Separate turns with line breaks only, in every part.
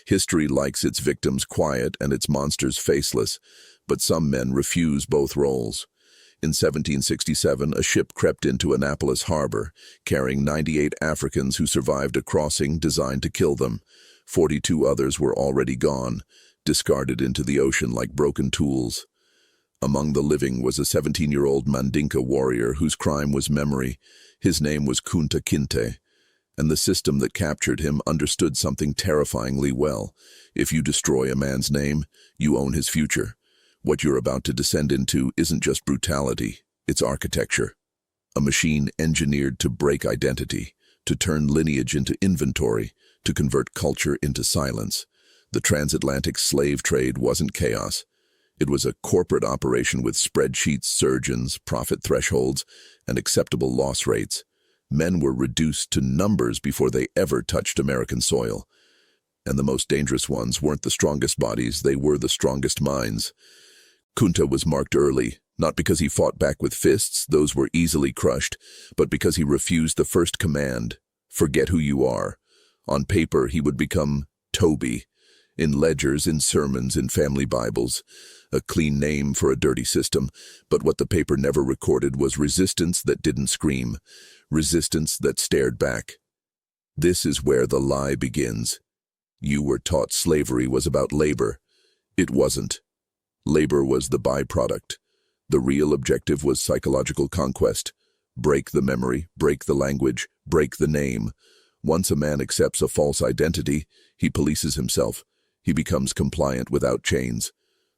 History likes its victims quiet and its monsters faceless, but some men refuse both roles. In 1767, a ship crept into Annapolis harbor, carrying 98 Africans who survived a crossing designed to kill them. 42 others were already gone, discarded into the ocean like broken tools. Among the living was a 17-year-old Mandinka warrior whose crime was memory. His name was Kunta Kinte, and the system that captured him understood something terrifyingly well. If you destroy a man's name, you own his future. What you're about to descend into isn't just brutality, it's architecture. A machine engineered to break identity, to turn lineage into inventory, to convert culture into silence. The transatlantic slave trade wasn't chaos. It was a corporate operation with spreadsheets, surgeons, profit thresholds, and acceptable loss rates. Men were reduced to numbers before they ever touched American soil. And the most dangerous ones weren't the strongest bodies, they were the strongest minds. Kunta was marked early, not because he fought back with fists, those were easily crushed, but because he refused the first command, forget who you are. On paper, he would become Toby, in ledgers, in sermons, in family Bibles, a clean name for a dirty system, but what the paper never recorded was resistance that didn't scream, resistance that stared back. This is where the lie begins. You were taught slavery was about labor. It wasn't. Labor was the byproduct. The real objective was psychological conquest. Break the memory, break the language, break the name. Once a man accepts a false identity, he polices himself. He becomes compliant without chains.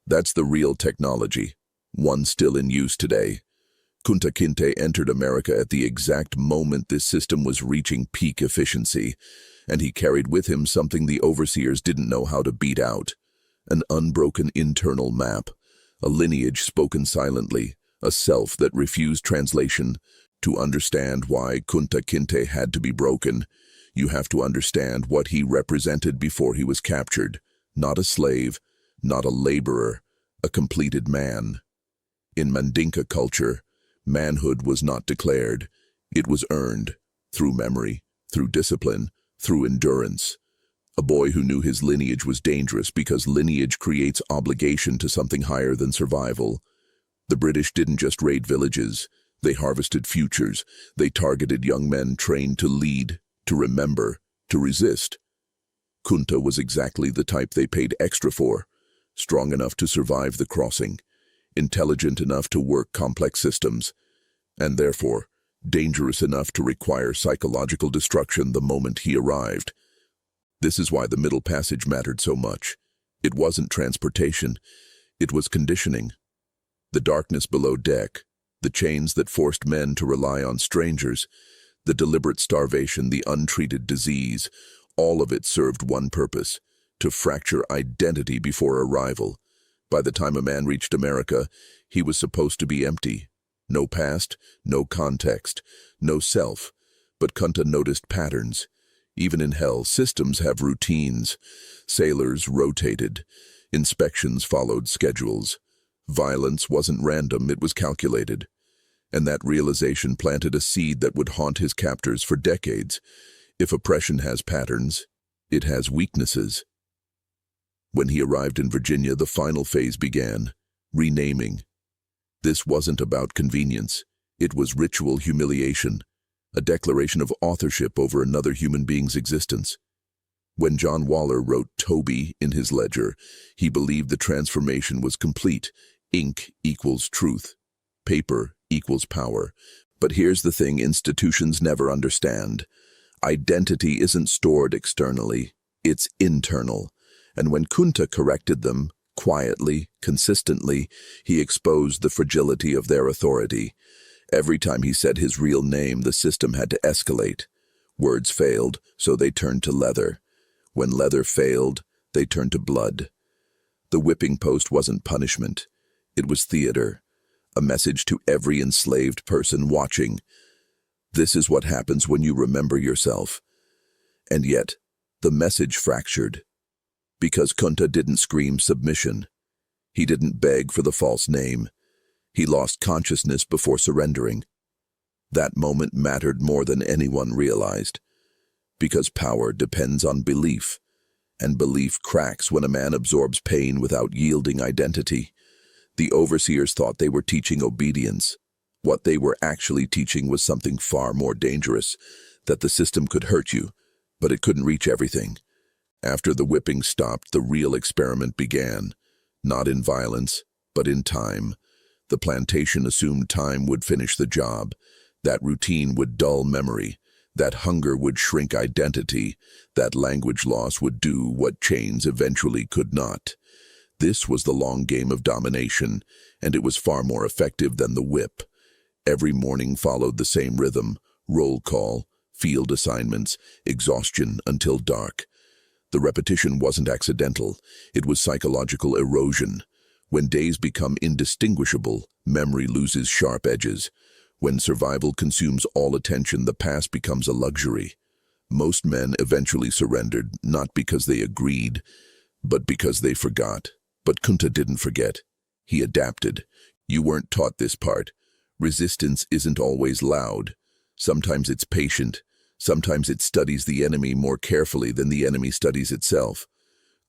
That's the real technology, one still in use today. Kunta Kinte entered America at the exact moment this system was reaching peak efficiency, and he carried with him something the overseers didn't know how to beat out. An unbroken internal map, a lineage spoken silently, a self that refused translation. To understand why Kunta Kinte had to be broken, you have to understand what he represented before he was captured. Not a slave, not a laborer, a completed man. In Mandinka culture, manhood was not declared. It was earned, through memory, through discipline, through endurance. A boy who knew his lineage was dangerous because lineage creates obligation to something higher than survival. The British didn't just raid villages, they harvested futures. They targeted young men trained to lead, to remember, to resist. Kunta was exactly the type they paid extra for, strong enough to survive the crossing, intelligent enough to work complex systems, and therefore dangerous enough to require psychological destruction the moment he arrived. This is why the Middle Passage mattered so much. It wasn't transportation, it was conditioning. The darkness below deck, the chains that forced men to rely on strangers, the deliberate starvation, the untreated disease, all of it served one purpose, to fracture identity before arrival. By the time a man reached America, he was supposed to be empty. No past, no context, no self. But Kunta noticed patterns. Even in hell, systems have routines. Sailors rotated. Inspections followed schedules. Violence wasn't random, it was calculated. And that realization planted a seed that would haunt his captors for decades. If oppression has patterns, it has weaknesses. When he arrived in Virginia, the final phase began, renaming. This wasn't about convenience. It was ritual humiliation, a declaration of authorship over another human being's existence. When John Waller wrote Toby in his ledger, he believed the transformation was complete. Ink equals truth. Paper equals power. But here's the thing institutions never understand. Identity isn't stored externally, it's internal. And when Kunta corrected them, quietly, consistently, he exposed the fragility of their authority. Every time he said his real name, the system had to escalate. Words failed, so they turned to leather. When leather failed, they turned to blood. The whipping post wasn't punishment. It was theater, a message to every enslaved person watching. This is what happens when you remember yourself. And yet, the message fractured. Because Kunta didn't scream submission. He didn't beg for the false name. He lost consciousness before surrendering. That moment mattered more than anyone realized. Because power depends on belief. And belief cracks when a man absorbs pain without yielding identity. The overseers thought they were teaching obedience. What they were actually teaching was something far more dangerous, that the system could hurt you, but it couldn't reach everything. After the whipping stopped, the real experiment began, not in violence, but in time. The plantation assumed time would finish the job, that routine would dull memory, that hunger would shrink identity, that language loss would do what chains eventually could not. This was the long game of domination, and it was far more effective than the whip. Every morning followed the same rhythm: roll call, field assignments, exhaustion until dark. The repetition wasn't accidental, it was psychological erosion. When days become indistinguishable, memory loses sharp edges. When survival consumes all attention, the past becomes a luxury. Most men eventually surrendered, not because they agreed, but because they forgot. But Kunta didn't forget. He adapted. You weren't taught this part. Resistance isn't always loud. Sometimes it's patient. Sometimes it studies the enemy more carefully than the enemy studies itself.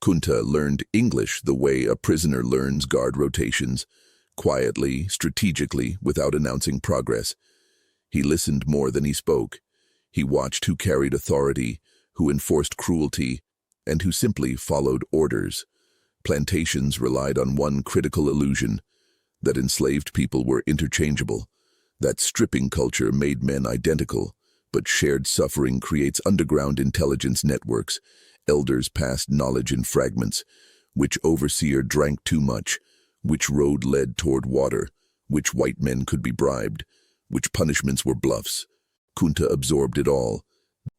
Kunta learned English the way a prisoner learns guard rotations, quietly, strategically, without announcing progress. He listened more than he spoke. He watched who carried authority, who enforced cruelty, and who simply followed orders. Plantations relied on one critical illusion: that enslaved people were interchangeable. That stripping culture made men identical, but shared suffering creates underground intelligence networks. Elders passed knowledge in fragments. Which overseer drank too much? Which road led toward water? Which white men could be bribed? Which punishments were bluffs? Kunta absorbed it all.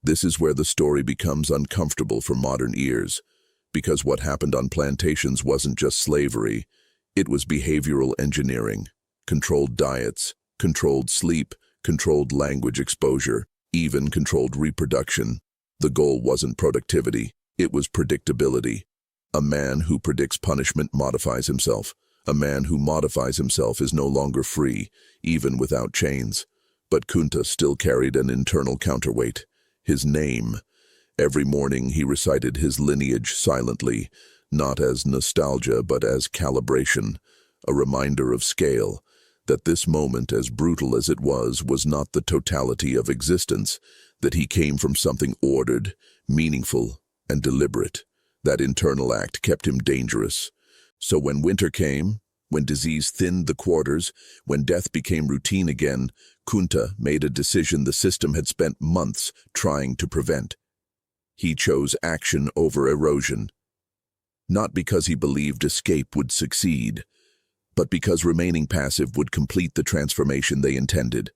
This is where the story becomes uncomfortable for modern ears, because what happened on plantations wasn't just slavery, it was behavioral engineering. Controlled diets, controlled sleep, controlled language exposure, even controlled reproduction. The goal wasn't productivity, it was predictability. A man who predicts punishment modifies himself. A man who modifies himself is no longer free, even without chains. But Kunta still carried an internal counterweight: his name. Every morning he recited his lineage silently, not as nostalgia but as calibration, a reminder of scale, that this moment, as brutal as it was not the totality of existence, that he came from something ordered, meaningful, and deliberate. That internal act kept him dangerous. So when winter came, when disease thinned the quarters, when death became routine again, Kunta made a decision the system had spent months trying to prevent. He chose action over erosion. Not because he believed escape would succeed, but because remaining passive would complete the transformation they intended.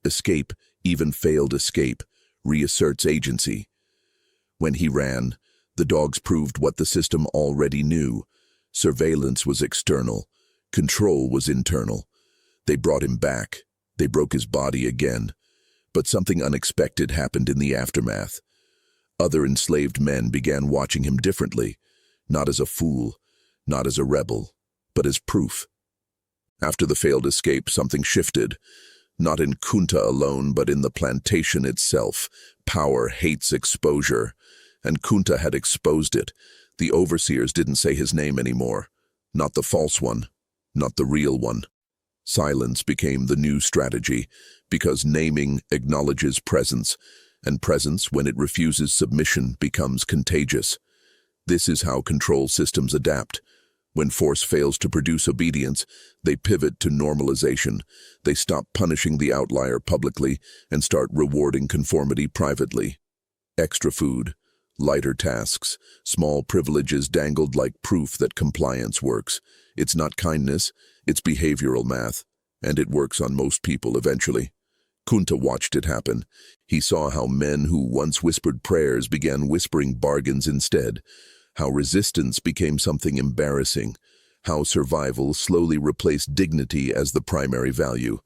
Escape, even failed escape, reasserts agency. When he ran, the dogs proved what the system already knew. Surveillance was external. Control was internal. They brought him back. They broke his body again. But something unexpected happened in the aftermath. Other enslaved men began watching him differently, not as a fool, not as a rebel, but as proof. After the failed escape, something shifted. Not in Kunta alone, but in the plantation itself. Power hates exposure, and Kunta had exposed it. The overseers didn't say his name anymore. Not the false one, not the real one. Silence became the new strategy, because naming acknowledges presence, and presence, when it refuses submission, becomes contagious. This is how control systems adapt. When force fails to produce obedience, they pivot to normalization. They stop punishing the outlier publicly and start rewarding conformity privately. Extra food, lighter tasks, small privileges dangled like proof that compliance works. It's not kindness, it's behavioral math, and it works on most people eventually. Kunta watched it happen. He saw how men who once whispered prayers began whispering bargains instead, how resistance became something embarrassing, how survival slowly replaced dignity as the primary value.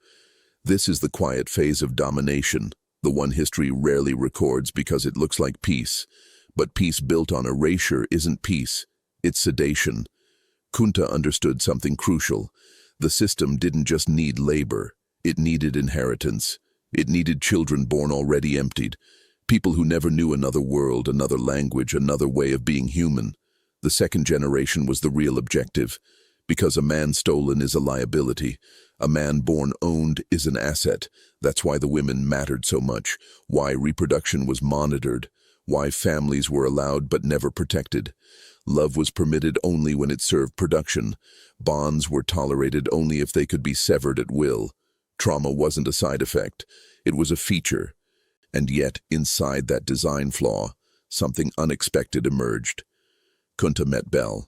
This is the quiet phase of domination, the one history rarely records because it looks like peace. But peace built on erasure isn't peace, it's sedation. Kunta understood something crucial. The system didn't just need labor, it needed inheritance. It needed children born already emptied, People who never knew another world, another language, another way of being human. The second generation was the real objective, because a man stolen is a liability. A man born owned is an asset. That's why the women mattered so much, why reproduction was monitored, why families were allowed but never protected. Love was permitted only when it served production. Bonds were tolerated only if they could be severed at will. Trauma wasn't a side effect, it was a feature. And yet, inside that design flaw, something unexpected emerged. Kunta met Belle.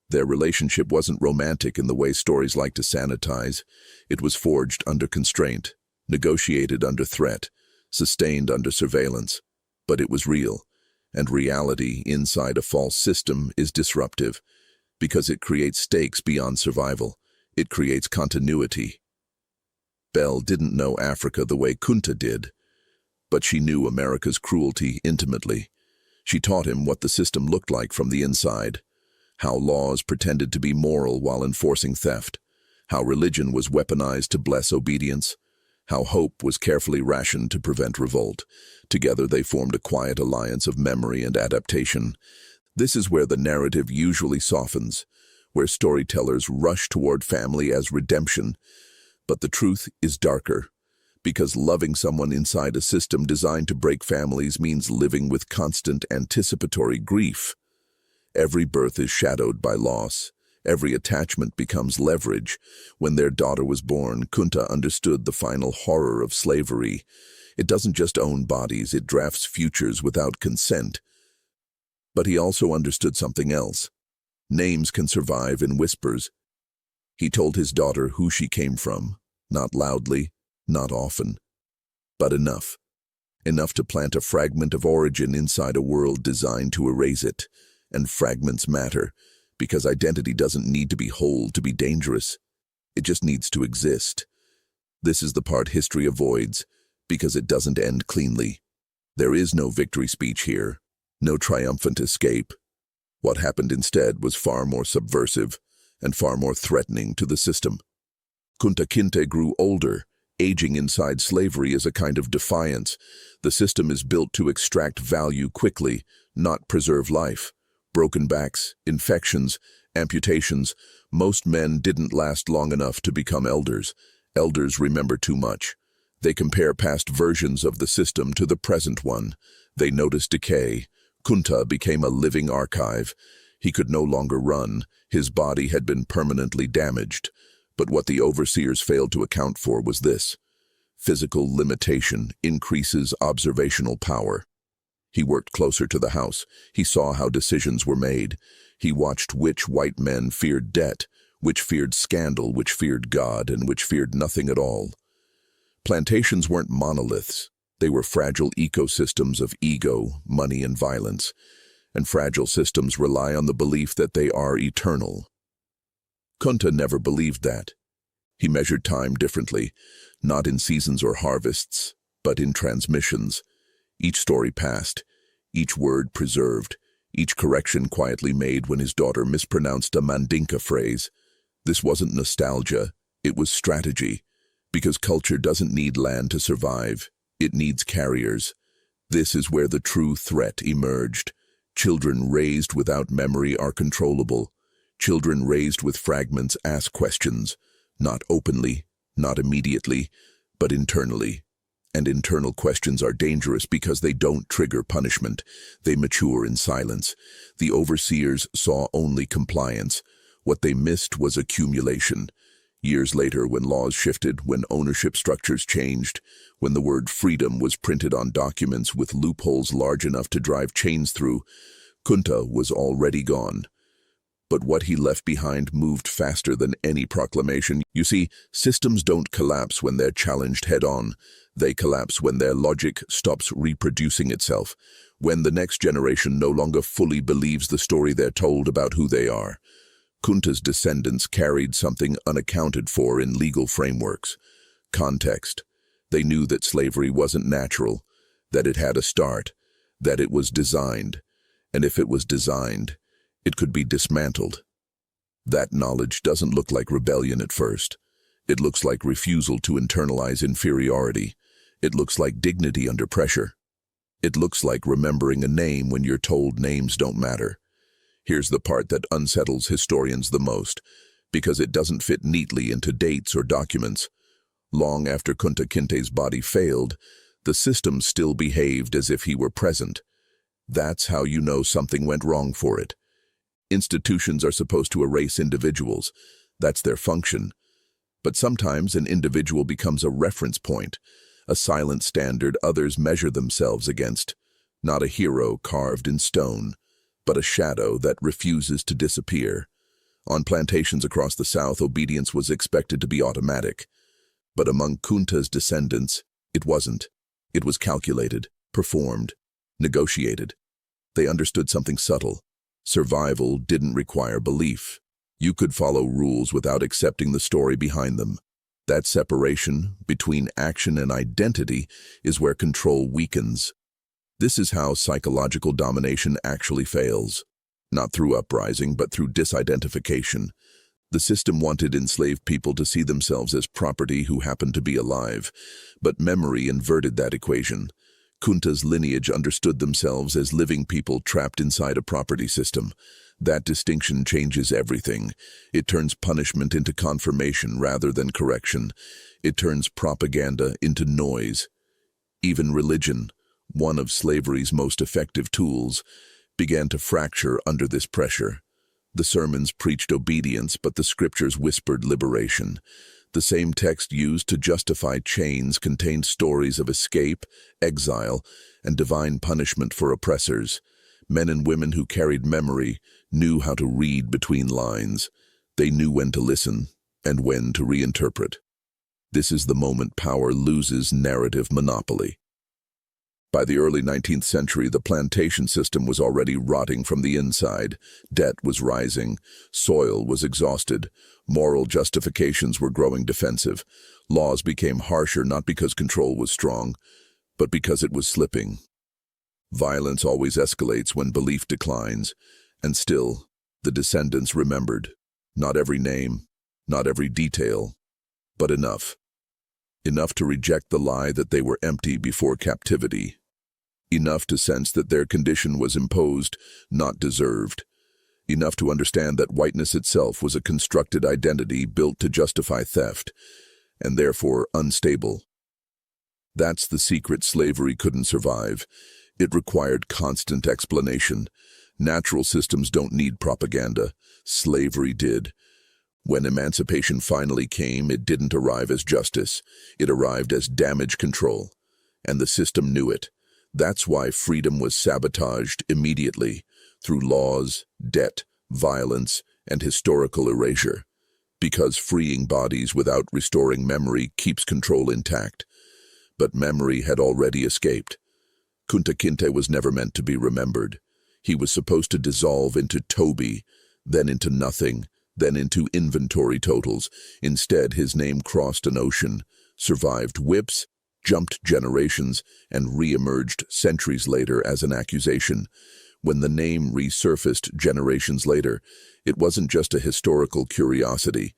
Their relationship wasn't romantic in the way stories like to sanitize. It was forged under constraint, negotiated under threat, sustained under surveillance. But it was real, and reality inside a false system is disruptive, because it creates stakes beyond survival. It creates continuity. Belle didn't know Africa the way Kunta did, but she knew America's cruelty intimately. She taught him what the system looked like from the inside, how laws pretended to be moral while enforcing theft, how religion was weaponized to bless obedience, how hope was carefully rationed to prevent revolt. Together they formed a quiet alliance of memory and adaptation. This is where the narrative usually softens, where storytellers rush toward family as redemption. But the truth is darker, because loving someone inside a system designed to break families means living with constant anticipatory grief. Every birth is shadowed by loss. Every attachment becomes leverage. When their daughter was born, Kunta understood the final horror of slavery. It doesn't just own bodies, it drafts futures without consent. But he also understood something else. Names can survive in whispers. He told his daughter who she came from, not loudly, not often, but enough. Enough to plant a fragment of origin inside a world designed to erase it. And fragments matter, because identity doesn't need to be whole to be dangerous. It just needs to exist. This is the part history avoids, because it doesn't end cleanly. There is no victory speech here, no triumphant escape. What happened instead was far more subversive and far more threatening to the system. Kunta Kinte grew older. Aging inside slavery is a kind of defiance. The system is built to extract value quickly, not preserve life. Broken backs, infections, amputations. Most men didn't last long enough to become elders. Elders remember too much. They compare past versions of the system to the present one. They notice decay. Kunta became a living archive. He could no longer run. His body had been permanently damaged. But what the overseers failed to account for was this. Physical limitation increases observational power. He worked closer to the house. He saw how decisions were made. He watched which white men feared debt, which feared scandal, which feared God, and which feared nothing at all. Plantations weren't monoliths. They were fragile ecosystems of ego, money, and violence. And fragile systems rely on the belief that they are eternal. Kunta never believed that. He measured time differently, not in seasons or harvests, but in transmissions. Each story passed, each word preserved, each correction quietly made when his daughter mispronounced a Mandinka phrase. This wasn't nostalgia, it was strategy, because culture doesn't need land to survive, it needs carriers. This is where the true threat emerged. Children raised without memory are controllable. Children raised with fragments ask questions, not openly, not immediately, but internally. And internal questions are dangerous because they don't trigger punishment. They mature in silence. The overseers saw only compliance. What they missed was accumulation. Years later, when laws shifted, when ownership structures changed, when the word freedom was printed on documents with loopholes large enough to drive chains through, Kunta was already gone. But what he left behind moved faster than any proclamation. You see, systems don't collapse when they're challenged head-on. They collapse when their logic stops reproducing itself, when the next generation no longer fully believes the story they're told about who they are. Kunta's descendants carried something unaccounted for in legal frameworks. Context. They knew that slavery wasn't natural, that it had a start, that it was designed, and if it was designed, it could be dismantled. That knowledge doesn't look like rebellion at first. It looks like refusal to internalize inferiority. It looks like dignity under pressure. It looks like remembering a name when you're told names don't matter. Here's the part that unsettles historians the most, because it doesn't fit neatly into dates or documents. Long after Kunta Kinte's body failed, the system still behaved as if he were present. That's how you know something went wrong for it. Institutions are supposed to erase individuals. That's their function. But sometimes an individual becomes a reference point, a silent standard others measure themselves against. Not a hero carved in stone, but a shadow that refuses to disappear. On plantations across the South, obedience was expected to be automatic. But among Kunta's descendants, it wasn't. It was calculated, performed, negotiated. They understood something subtle. Survival didn't require belief. You could follow rules without accepting the story behind them. That separation between action and identity is where control weakens. This is how psychological domination actually fails. Not through uprising, but through disidentification. The system wanted enslaved people to see themselves as property who happened to be alive, but memory inverted that equation. Kunta's lineage understood themselves as living people trapped inside a property system. That distinction changes everything. It turns punishment into confirmation rather than correction. It turns propaganda into noise. Even religion, one of slavery's most effective tools, began to fracture under this pressure. The sermons preached obedience, but the scriptures whispered liberation. The same text used to justify chains contained stories of escape, exile, and divine punishment for oppressors. Men and women who carried memory knew how to read between lines. They knew when to listen and when to reinterpret. This is the moment power loses narrative monopoly. By the early 19th century, the plantation system was already rotting from the inside. Debt was rising. Soil was exhausted. Moral justifications were growing defensive. Laws became harsher not because control was strong, but because it was slipping. Violence always escalates when belief declines, and still, the descendants remembered. Not every name, not every detail, but enough. Enough to reject the lie that they were empty before captivity. Enough to sense that their condition was imposed, not deserved. Enough to understand that whiteness itself was a constructed identity built to justify theft, and therefore unstable. That's the secret slavery couldn't survive. It required constant explanation. Natural systems don't need propaganda. Slavery did. When emancipation finally came, it didn't arrive as justice. It arrived as damage control. And the system knew it. That's why freedom was sabotaged immediately, through laws, debt, violence, and historical erasure. Because freeing bodies without restoring memory keeps control intact. But memory had already escaped. Kunta Kinte was never meant to be remembered. He was supposed to dissolve into Toby, then into nothing, then into inventory totals. Instead, his name crossed an ocean, survived whips, jumped generations, and re-emerged centuries later as an accusation. When the name resurfaced generations later, it wasn't just a historical curiosity.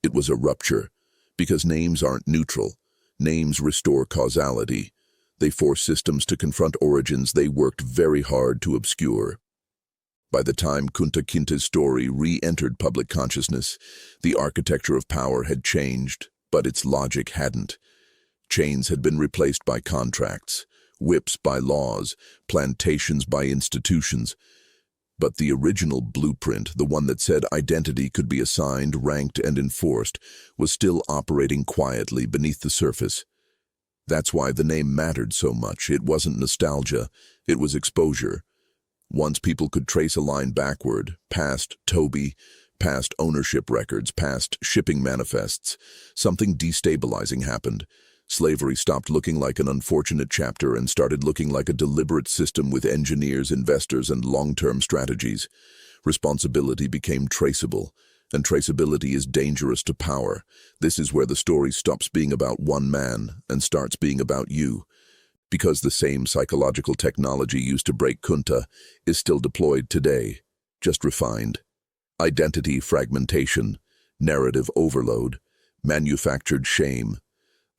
It was a rupture, because names aren't neutral. Names restore causality. They force systems to confront origins they worked very hard to obscure. By the time Kunta Kinte's story re-entered public consciousness, the architecture of power had changed, but its logic hadn't. Chains had been replaced by contracts, whips by laws, plantations by institutions. But the original blueprint, the one that said identity could be assigned, ranked, and enforced, was still operating quietly beneath the surface. That's why the name mattered so much. It wasn't nostalgia, it was exposure. Once people could trace a line backward, past Toby, past ownership records, past shipping manifests, something destabilizing happened. Slavery stopped looking like an unfortunate chapter and started looking like a deliberate system with engineers, investors, and long-term strategies. Responsibility became traceable, and traceability is dangerous to power. This is where the story stops being about one man and starts being about you. Because the same psychological technology used to break Kunta is still deployed today, just refined. Identity fragmentation, narrative overload, manufactured shame,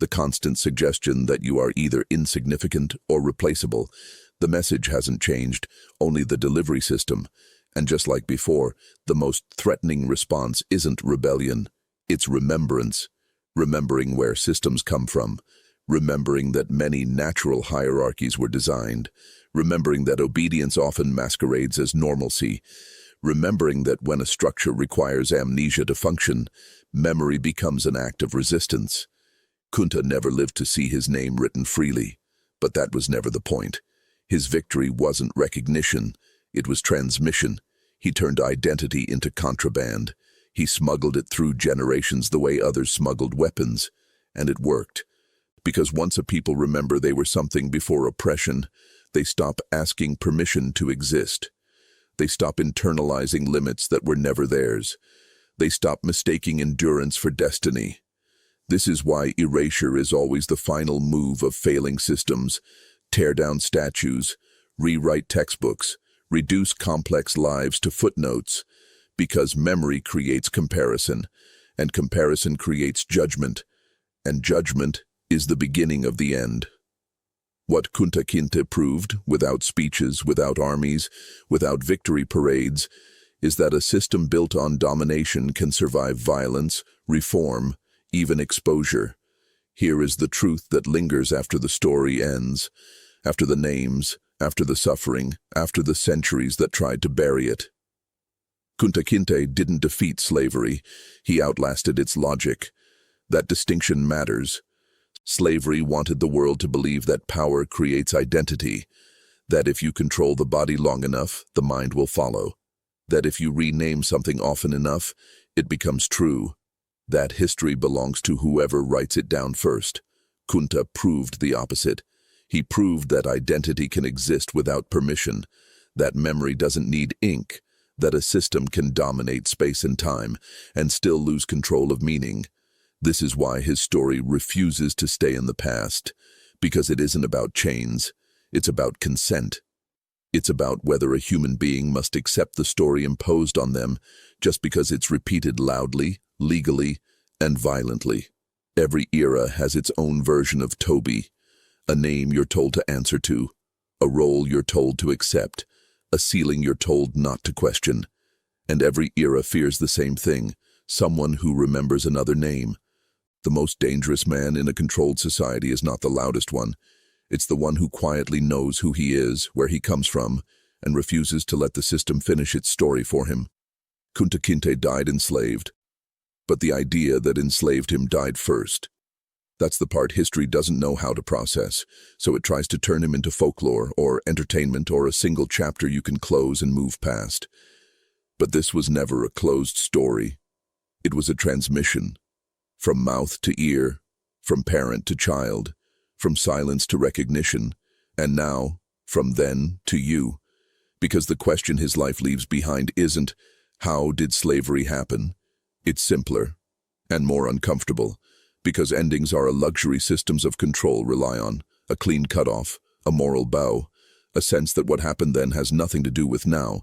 the constant suggestion that you are either insignificant or replaceable. The message hasn't changed, only the delivery system. And just like before, the most threatening response isn't rebellion, it's remembrance. Remembering where systems come from, remembering that many natural hierarchies were designed, remembering that obedience often masquerades as normalcy, remembering that when a structure requires amnesia to function, memory becomes an act of resistance. Kunta never lived to see his name written freely, but that was never the point. His victory wasn't recognition, it was transmission. He turned identity into contraband. He smuggled it through generations the way others smuggled weapons, and it worked. Because once a people remember they were something before oppression, they stop asking permission to exist. They stop internalizing limits that were never theirs. They stop mistaking endurance for destiny. This is why erasure is always the final move of failing systems. Tear down statues, rewrite textbooks, reduce complex lives to footnotes, because memory creates comparison, and comparison creates judgment, and judgment is the beginning of the end. What Kunta Kinte proved, without speeches, without armies, without victory parades, is that a system built on domination can survive violence, reform, even exposure. Here is the truth that lingers after the story ends, after the names, after the suffering, after the centuries that tried to bury it. Kunta Kinte didn't defeat slavery, he outlasted its logic. That distinction matters. Slavery wanted the world to believe that power creates identity, that if you control the body long enough, the mind will follow, that if you rename something often enough, it becomes true. That history belongs to whoever writes it down first. Kunta proved the opposite. He proved that identity can exist without permission, that memory doesn't need ink, that a system can dominate space and time and still lose control of meaning. This is why his story refuses to stay in the past, because it isn't about chains, it's about consent. It's about whether a human being must accept the story imposed on them just because it's repeated loudly, legally, and violently. Every era has its own version of Toby, a name you're told to answer to, a role you're told to accept, a ceiling you're told not to question. And every era fears the same thing, someone who remembers another name. The most dangerous man in a controlled society is not the loudest one. It's the one who quietly knows who he is, where he comes from, and refuses to let the system finish its story for him. Kunta Kinte died enslaved, but the idea that enslaved him died first. That's the part history doesn't know how to process, so it tries to turn him into folklore or entertainment or a single chapter you can close and move past. But this was never a closed story. It was a transmission. From mouth to ear, from parent to child, from silence to recognition, and now, from then to you. Because the question his life leaves behind isn't, how did slavery happen? It's simpler and more uncomfortable, because endings are a luxury systems of control rely on, a clean cutoff, a moral bow, a sense that what happened then has nothing to do with now.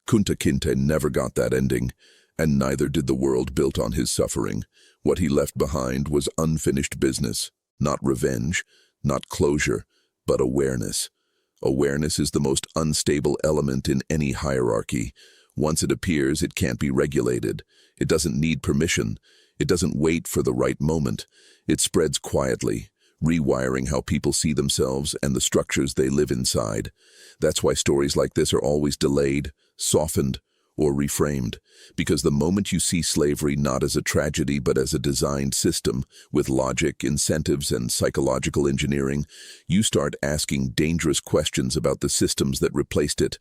Kunta Kinte never got that ending, and neither did the world built on his suffering. What he left behind was unfinished business, not revenge, not closure, but awareness. Awareness is the most unstable element in any hierarchy. Once it appears, it can't be regulated. It doesn't need permission. It doesn't wait for the right moment. It spreads quietly, rewiring how people see themselves and the structures they live inside. That's why stories like this are always delayed, softened, or reframed, because the moment you see slavery not as a tragedy but as a designed system, with logic, incentives, and psychological engineering, you start asking dangerous questions about the systems that replaced it,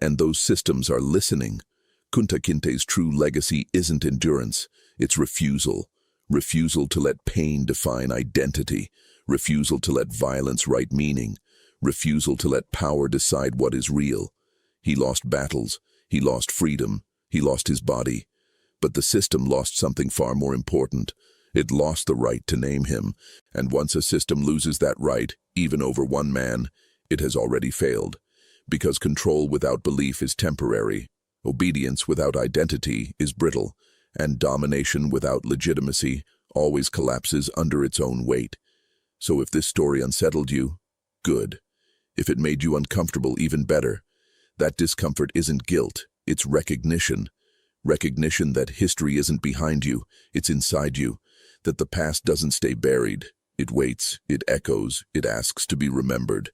and those systems are listening. Kunta Kinte's true legacy isn't endurance, it's refusal. Refusal to let pain define identity, refusal to let violence write meaning, refusal to let power decide what is real. He lost battles, he lost freedom, he lost his body. But the system lost something far more important. It lost the right to name him, and once a system loses that right, even over one man, it has already failed. Because control without belief is temporary, obedience without identity is brittle, and domination without legitimacy always collapses under its own weight. So if this story unsettled you, good. If it made you uncomfortable, even better. That discomfort isn't guilt, it's recognition. Recognition that history isn't behind you, it's inside you. That the past doesn't stay buried. It waits, it echoes, it asks to be remembered.